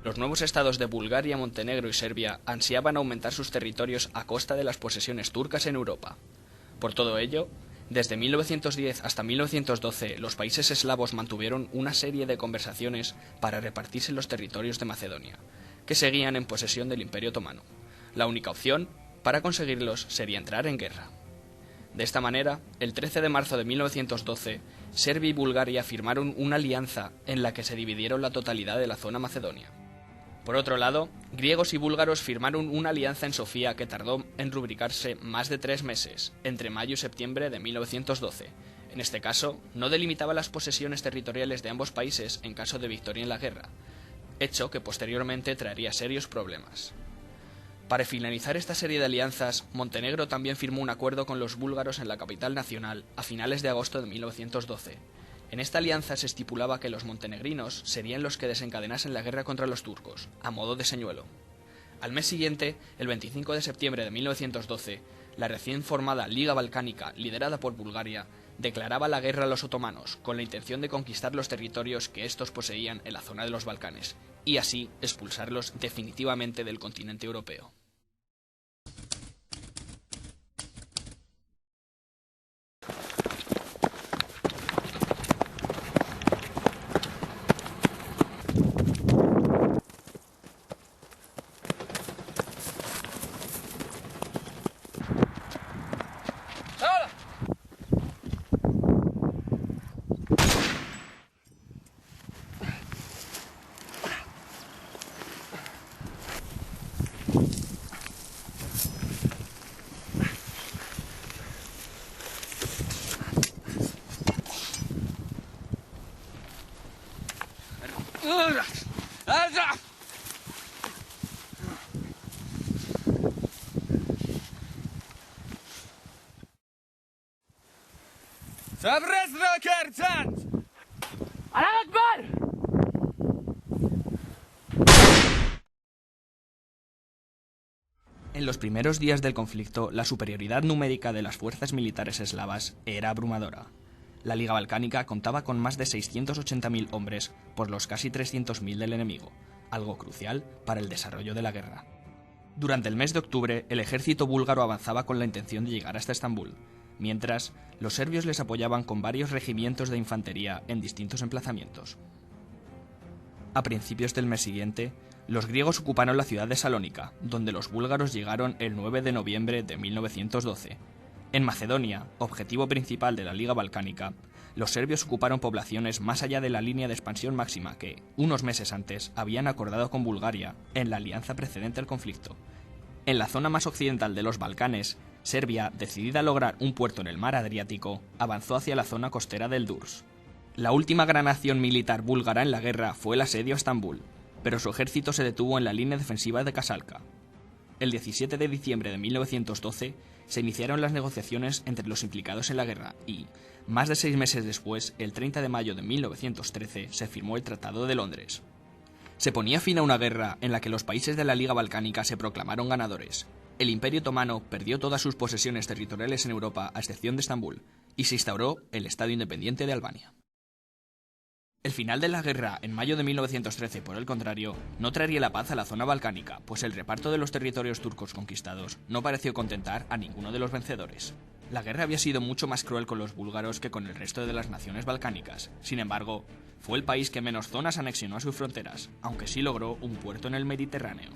Los nuevos estados de Bulgaria, Montenegro y Serbia ansiaban aumentar sus territorios a costa de las posesiones turcas en Europa. Por todo ello, desde 1910 hasta 1912, los países eslavos mantuvieron una serie de conversaciones para repartirse los territorios de Macedonia, que seguían en posesión del Imperio Otomano. La única opción para conseguirlos sería entrar en guerra. De esta manera, el 13 de marzo de 1912, Serbia y Bulgaria firmaron una alianza en la que se dividieron la totalidad de la zona macedonia. Por otro lado, griegos y búlgaros firmaron una alianza en Sofía que tardó en rubricarse más de 3 meses, entre mayo y septiembre de 1912. En este caso, no delimitaba las posesiones territoriales de ambos países en caso de victoria en la guerra, hecho que posteriormente traería serios problemas. Para finalizar esta serie de alianzas, Montenegro también firmó un acuerdo con los búlgaros en la capital nacional a finales de agosto de 1912. En esta alianza se estipulaba que los montenegrinos serían los que desencadenasen la guerra contra los turcos, a modo de señuelo. Al mes siguiente, el 25 de septiembre de 1912, la recién formada Liga Balcánica, liderada por Bulgaria, declaraba la guerra a los otomanos, con la intención de conquistar los territorios que estos poseían en la zona de los Balcanes, y así expulsarlos definitivamente del continente europeo. En los primeros días del conflicto, la superioridad numérica de las fuerzas militares eslavas era abrumadora. La Liga Balcánica contaba con más de 680.000 hombres por los casi 300.000 del enemigo, algo crucial para el desarrollo de la guerra. Durante el mes de octubre, el ejército búlgaro avanzaba con la intención de llegar hasta Estambul, mientras los serbios les apoyaban con varios regimientos de infantería en distintos emplazamientos. A principios del mes siguiente, los griegos ocuparon la ciudad de Salónica, donde los búlgaros llegaron el 9 de noviembre de 1912. En Macedonia, objetivo principal de la Liga Balcánica, los serbios ocuparon poblaciones más allá de la línea de expansión máxima que, unos meses antes, habían acordado con Bulgaria en la alianza precedente al conflicto. En la zona más occidental de los Balcanes, Serbia, decidida a lograr un puerto en el mar Adriático, avanzó hacia la zona costera del Durs. La última gran acción militar búlgara en la guerra fue el asedio a Estambul, pero su ejército se detuvo en la línea defensiva de Kasalka. El 17 de diciembre de 1912 se iniciaron las negociaciones entre los implicados en la guerra y, más de 6 meses después, el 30 de mayo de 1913, se firmó el Tratado de Londres. Se ponía fin a una guerra en la que los países de la Liga Balcánica se proclamaron ganadores. El Imperio Otomano perdió todas sus posesiones territoriales en Europa a excepción de Estambul, y se instauró el Estado independiente de Albania. El final de la guerra en mayo de 1913, por el contrario, no traería la paz a la zona balcánica, pues el reparto de los territorios turcos conquistados no pareció contentar a ninguno de los vencedores. La guerra había sido mucho más cruel con los búlgaros que con el resto de las naciones balcánicas. Sin embargo, fue el país que menos zonas anexionó a sus fronteras, aunque sí logró un puerto en el Mediterráneo.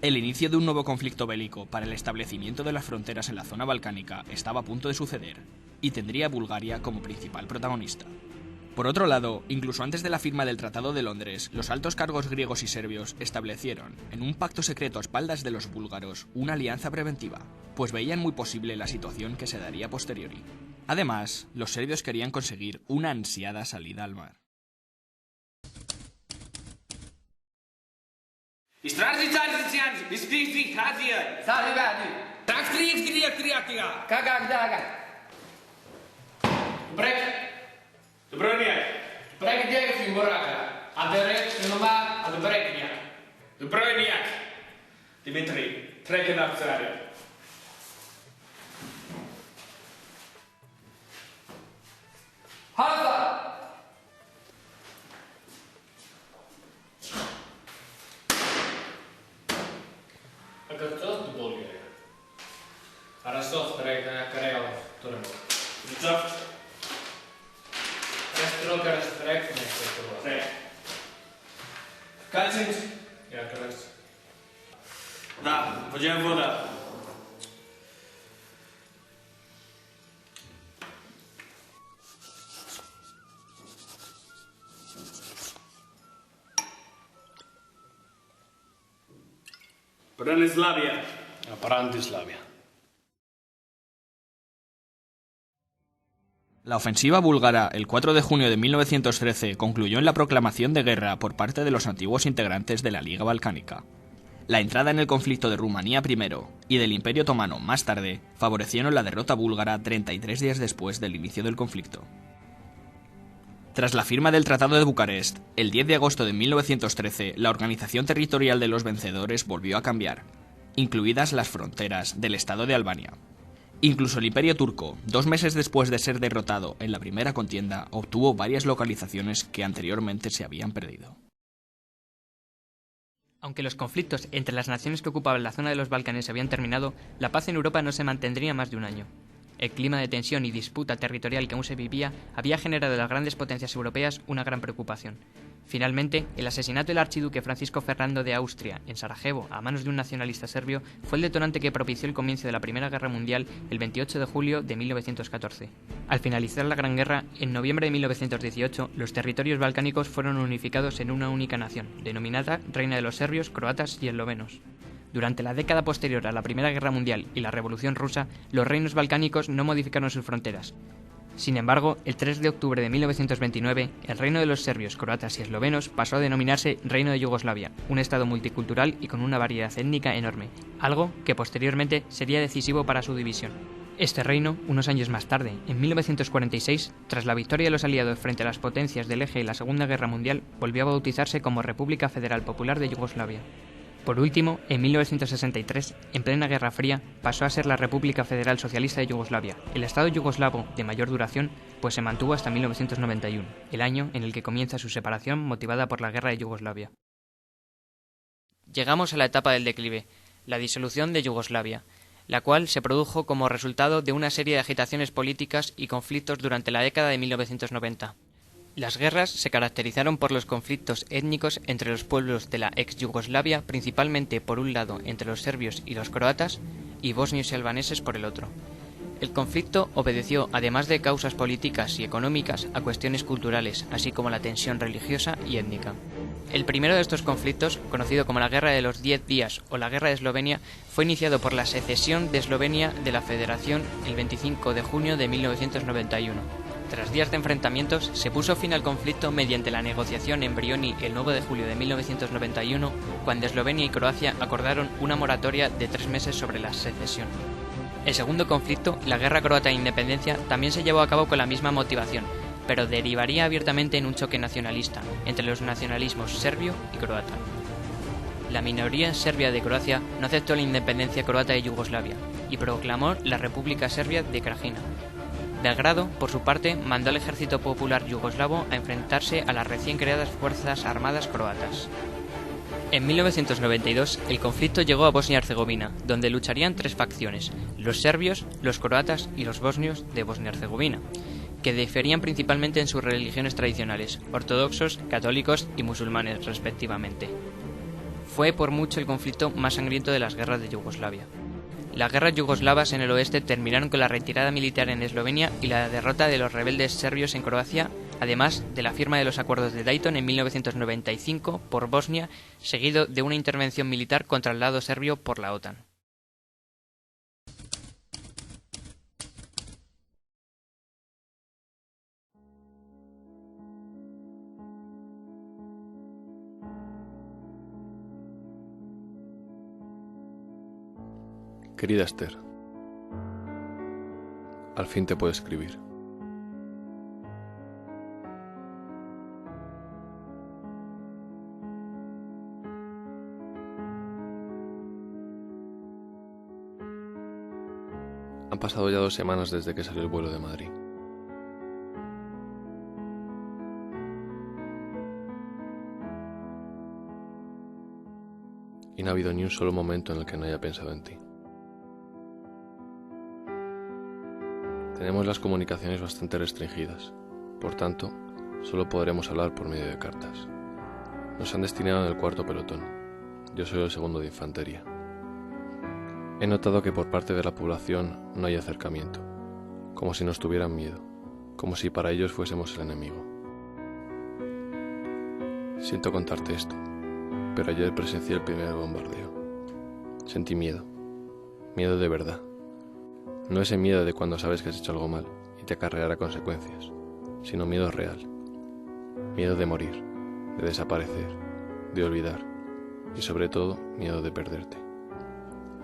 El inicio de un nuevo conflicto bélico para el establecimiento de las fronteras en la zona balcánica estaba a punto de suceder, y tendría a Bulgaria como principal protagonista. Por otro lado, incluso antes de la firma del Tratado de Londres, los altos cargos griegos y serbios establecieron, en un pacto secreto a espaldas de los búlgaros, una alianza preventiva, pues veían muy posible la situación que se daría a posteriori. Además, los serbios querían conseguir una ansiada salida al mar. Dobroinjak. Prekidjak fin Boraka. Adere, Sinoma, Adebreknjak. Dobroinjak. Dimitri, trekken af Zarya. Hazda! Kestrel keres vertrekt van Kestrel. Nee. Kacins? Ja, keres. Da, podziałem woda. Branislavia. Brandislavia. La ofensiva búlgara el 4 de junio de 1913 concluyó en la proclamación de guerra por parte de los antiguos integrantes de la Liga Balcánica. La entrada en el conflicto de Rumanía primero y del Imperio Otomano más tarde favorecieron la derrota búlgara 33 días después del inicio del conflicto. Tras la firma del Tratado de Bucarest, el 10 de agosto de 1913, la organización territorial de los vencedores volvió a cambiar, incluidas las fronteras del Estado de Albania. Incluso el Imperio turco, 2 meses después de ser derrotado en la primera contienda, obtuvo varias localizaciones que anteriormente se habían perdido. Aunque los conflictos entre las naciones que ocupaban la zona de los Balcanes habían terminado, la paz en Europa no se mantendría más de un año. El clima de tensión y disputa territorial que aún se vivía había generado en las grandes potencias europeas una gran preocupación. Finalmente, el asesinato del archiduque Francisco Fernando de Austria en Sarajevo a manos de un nacionalista serbio fue el detonante que propició el comienzo de la Primera Guerra Mundial el 28 de julio de 1914. Al finalizar la Gran Guerra, en noviembre de 1918, los territorios balcánicos fueron unificados en una única nación, denominada Reino de los Serbios, Croatas y Eslovenos. Durante la década posterior a la Primera Guerra Mundial y la Revolución Rusa, los reinos balcánicos no modificaron sus fronteras. Sin embargo, el 3 de octubre de 1929, el reino de los serbios, croatas y eslovenos pasó a denominarse Reino de Yugoslavia, un estado multicultural y con una variedad étnica enorme, algo que posteriormente sería decisivo para su división. Este reino, unos años más tarde, en 1946, tras la victoria de los aliados frente a las potencias del Eje y la Segunda Guerra Mundial, volvió a bautizarse como República Federal Popular de Yugoslavia. Por último, en 1963, en plena Guerra Fría, pasó a ser la República Federal Socialista de Yugoslavia, el Estado yugoslavo de mayor duración, pues se mantuvo hasta 1991, el año en el que comienza su separación motivada por la Guerra de Yugoslavia. Llegamos a la etapa del declive, la disolución de Yugoslavia, la cual se produjo como resultado de una serie de agitaciones políticas y conflictos durante la década de 1990. Las guerras se caracterizaron por los conflictos étnicos entre los pueblos de la ex-Yugoslavia, principalmente por un lado entre los serbios y los croatas, y bosnios y albaneses por el otro. El conflicto obedeció, además de causas políticas y económicas, a cuestiones culturales, así como la tensión religiosa y étnica. El primero de estos conflictos, conocido como la Guerra de los 10 días o la Guerra de Eslovenia, fue iniciado por la secesión de Eslovenia de la Federación el 25 de junio de 1991. Tras días de enfrentamientos, se puso fin al conflicto mediante la negociación en Brioni el 9 de julio de 1991, cuando Eslovenia y Croacia acordaron una moratoria de 3 meses sobre la secesión. El segundo conflicto, la Guerra Croata de Independencia, también se llevó a cabo con la misma motivación, pero derivaría abiertamente en un choque nacionalista entre los nacionalismos serbio y croata. La minoría serbia de Croacia no aceptó la independencia croata de Yugoslavia y proclamó la República Serbia de Krajina. Belgrado, por su parte, mandó al ejército popular yugoslavo a enfrentarse a las recién creadas fuerzas armadas croatas. En 1992, el conflicto llegó a Bosnia y Herzegovina, donde lucharían 3 facciones, los serbios, los croatas y los bosnios de Bosnia y Herzegovina, que diferían principalmente en sus religiones tradicionales, ortodoxos, católicos y musulmanes respectivamente. Fue por mucho el conflicto más sangriento de las guerras de Yugoslavia. Las guerras yugoslavas en el oeste terminaron con la retirada militar en Eslovenia y la derrota de los rebeldes serbios en Croacia, además de la firma de los acuerdos de Dayton en 1995 por Bosnia, seguido de una intervención militar contra el lado serbio por la OTAN. Querida Esther, al fin te puedo escribir. Han pasado ya 2 semanas desde que salió el vuelo de Madrid. Y no ha habido ni un solo momento en el que no haya pensado en ti. Tenemos las comunicaciones bastante restringidas, por tanto, Solo podremos hablar por medio de cartas. Nos han destinado en el 4º pelotón. Yo soy el 2º de infantería. He notado que por parte de la población no hay acercamiento, como si nos tuvieran miedo, como si para ellos fuésemos el enemigo. Siento contarte esto, pero ayer presencié el primer bombardeo. Sentí miedo, miedo de verdad. No ese miedo de cuando sabes que has hecho algo mal y te acarreará consecuencias, sino miedo real. Miedo de morir, de desaparecer, de olvidar y sobre todo miedo de perderte.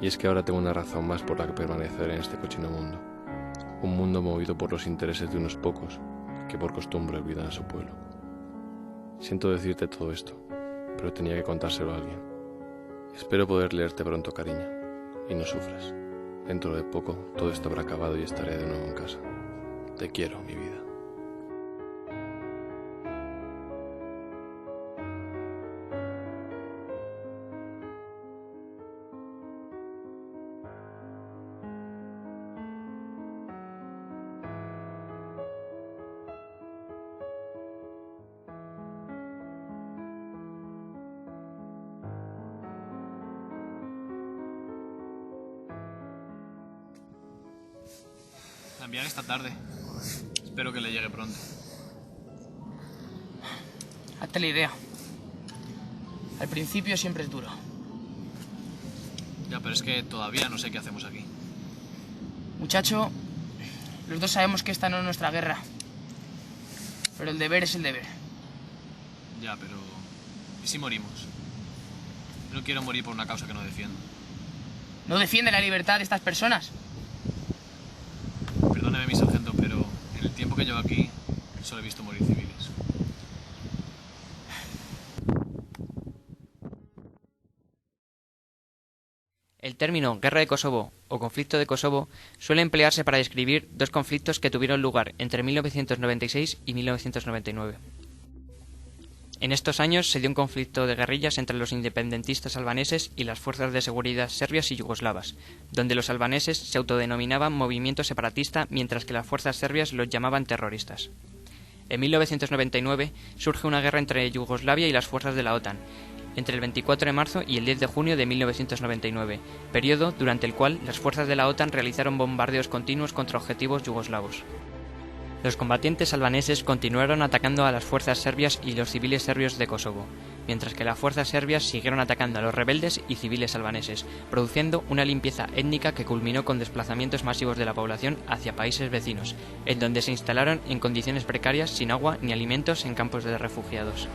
Y es que ahora tengo una razón más por la que permanecer en este cochino mundo. Un mundo movido por los intereses de unos pocos que por costumbre olvidan a su pueblo. Siento decirte todo esto, pero tenía que contárselo a alguien. Espero poder leerte pronto, cariño, y no sufras. Dentro de poco todo esto habrá acabado y estaré de nuevo en casa. Te quiero, mi vida. La envían esta tarde. Espero que le llegue pronto. Hazte la idea. Al principio siempre es duro. Ya, pero es que todavía no sé qué hacemos aquí. Muchacho, los dos sabemos que esta no es nuestra guerra. Pero el deber es el deber. Ya, pero... ¿y si morimos? No quiero morir por una causa que no defiendo. ¿No defiende la libertad de estas personas? Perdóneme, mi sargento, pero en el tiempo que llevo aquí solo he visto morir civiles. El término Guerra de Kosovo o Conflicto de Kosovo suele emplearse para describir dos conflictos que tuvieron lugar entre 1996 y 1999. En estos años se dio un conflicto de guerrillas entre los independentistas albaneses y las fuerzas de seguridad serbias y yugoslavas, donde los albaneses se autodenominaban movimiento separatista mientras que las fuerzas serbias los llamaban terroristas. En 1999 surge una guerra entre Yugoslavia y las fuerzas de la OTAN, entre el 24 de marzo y el 10 de junio de 1999, periodo durante el cual las fuerzas de la OTAN realizaron bombardeos continuos contra objetivos yugoslavos. Los combatientes albaneses continuaron atacando a las fuerzas serbias y los civiles serbios de Kosovo, mientras que las fuerzas serbias siguieron atacando a los rebeldes y civiles albaneses, produciendo una limpieza étnica que culminó con desplazamientos masivos de la población hacia países vecinos, en donde se instalaron en condiciones precarias sin agua ni alimentos en campos de refugiados.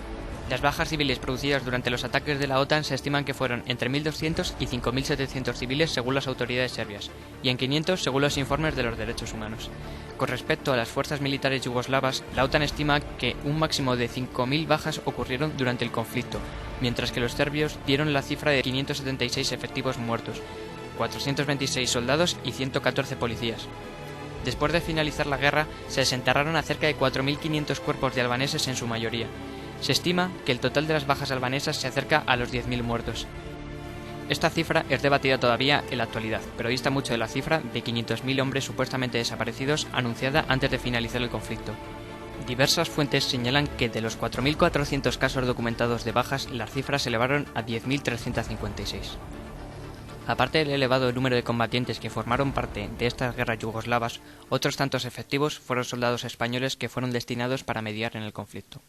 Las bajas civiles producidas durante los ataques de la OTAN se estiman que fueron entre 1.200 y 5.700 civiles según las autoridades serbias, y en 500 según los informes de los derechos humanos. Con respecto a las fuerzas militares yugoslavas, la OTAN estima que un máximo de 5.000 bajas ocurrieron durante el conflicto, mientras que los serbios dieron la cifra de 576 efectivos muertos, 426 soldados y 114 policías. Después de finalizar la guerra, se desenterraron a cerca de 4.500 cuerpos de albaneses en su mayoría. Se estima que el total de las bajas albanesas se acerca a los 10.000 muertos. Esta cifra es debatida todavía en la actualidad, pero dista mucho de la cifra de 500.000 hombres supuestamente desaparecidos anunciada antes de finalizar el conflicto. Diversas fuentes señalan que de los 4.400 casos documentados de bajas, las cifras se elevaron a 10.356. Aparte del elevado número de combatientes que formaron parte de estas guerras yugoslavas, otros tantos efectivos fueron soldados españoles que fueron destinados para mediar en el conflicto.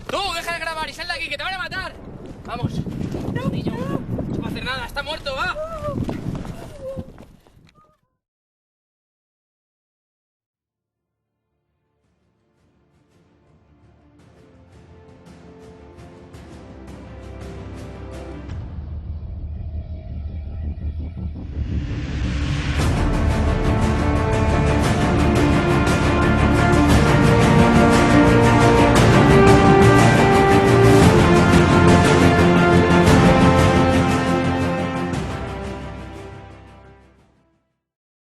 ¡Tú, deja de grabar y sal de aquí, que te van a matar! ¡Vamos! Niño, no se va a hacer nada, está muerto, va.